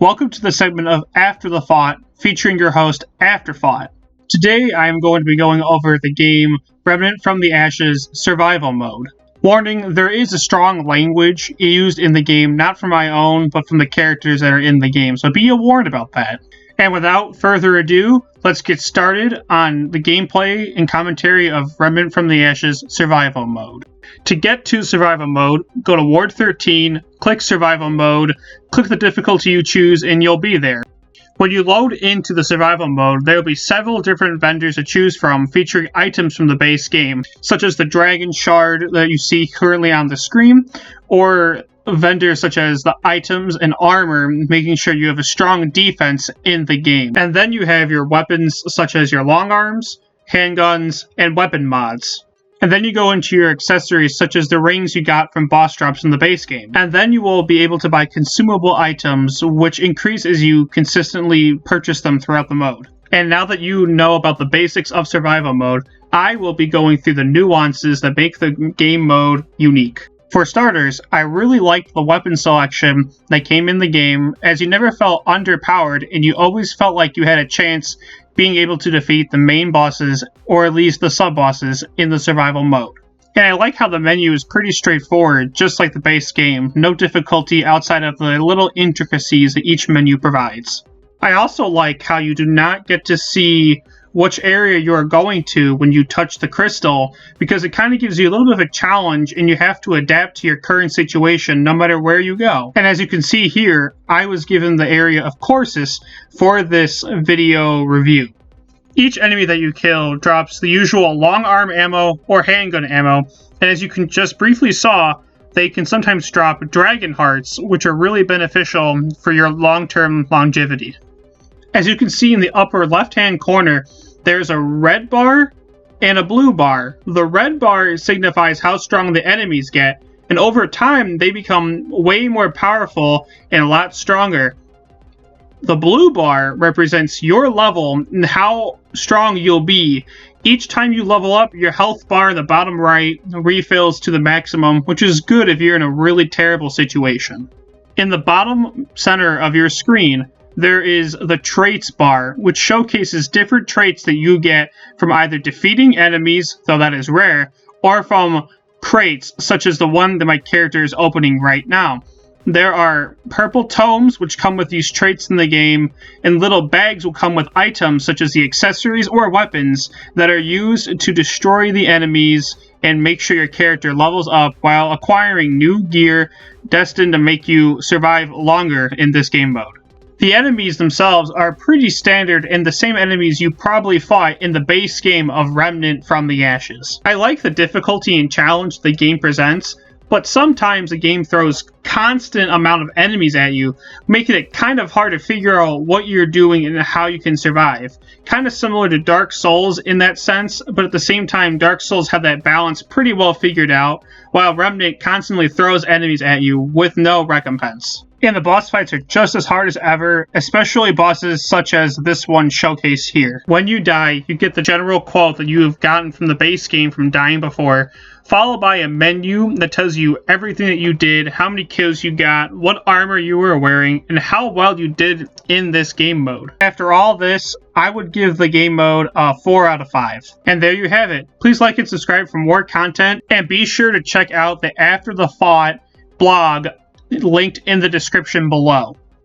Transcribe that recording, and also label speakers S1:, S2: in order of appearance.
S1: Welcome to the segment of After the Fought, featuring your host, Afterfought. Today I am going to be going over the game Remnant from the Ashes Survival Mode. Warning, there is a strong language used in the game, not from my own, but from the characters that are in the game, so be warned about that. And without further ado, let's get started on the gameplay and commentary of Remnant from the Ashes Survival Mode. To get to Survival Mode, go to Ward 13, click Survival Mode, click the difficulty you choose, and you'll be there. When you load into the Survival Mode, there will be several different vendors to choose from featuring items from the base game, such as the Dragon Shard that you see currently on the screen, or vendors such as the items and armor, making sure you have a strong defense in the game. And then you have your weapons such as your long arms, handguns, and weapon mods. And then you go into your accessories such as the rings you got from boss drops in the base game. And then you will be able to buy consumable items, which increase as you consistently purchase them throughout the mode. And now that you know about the basics of Survival Mode, I will be going through the nuances that make the game mode unique. For starters, I really liked the weapon selection that came in the game, as you never felt underpowered and you always felt like you had a chance being able to defeat the main bosses, or at least the sub-bosses, in the survival mode. And I like how the menu is pretty straightforward, just like the base game, no difficulty outside of the little intricacies that each menu provides. I also like how you do not get to see which area you are going to when you touch the crystal, because it kind of gives you a little bit of a challenge and you have to adapt to your current situation no matter where you go. And as you can see here, I was given the area of Corsus for this video review. Each enemy that you kill drops the usual long arm ammo or handgun ammo, and as you can just briefly saw, they can sometimes drop dragon hearts, which are really beneficial for your long-term longevity. As you can see in the upper left-hand corner, there's a red bar and a blue bar. The red bar signifies how strong the enemies get, and over time they become way more powerful and a lot stronger. The blue bar represents your level and how strong you'll be. Each time you level up, your health bar in the bottom right refills to the maximum, which is good if you're in a really terrible situation. In the bottom center of your screen, there is the traits bar, which showcases different traits that you get from either defeating enemies, though that is rare, or from crates, such as the one that my character is opening right now. There are purple tomes, which come with these traits in the game, and little bags will come with items such as the accessories or weapons that are used to destroy the enemies and make sure your character levels up while acquiring new gear destined to make you survive longer in this game mode. The enemies themselves are pretty standard and the same enemies you probably fought in the base game of Remnant from the Ashes. I like the difficulty and challenge the game presents, but sometimes the game throws constant amount of enemies at you, making it kind of hard to figure out what you're doing and how you can survive. Kind of similar to Dark Souls in that sense, but at the same time Dark Souls have that balance pretty well figured out, while Remnant constantly throws enemies at you with no recompense. And the boss fights are just as hard as ever, especially bosses such as this one showcased here. When you die, you get the general quote that you have gotten from the base game from dying before, followed by a menu that tells you everything that you did, how many kills you got, what armor you were wearing, and how well you did in this game mode. After all this, I would give the game mode a 4 out of 5. And there you have it. Please like and subscribe for more content, and be sure to check out the After the Fought blog linked in the description below.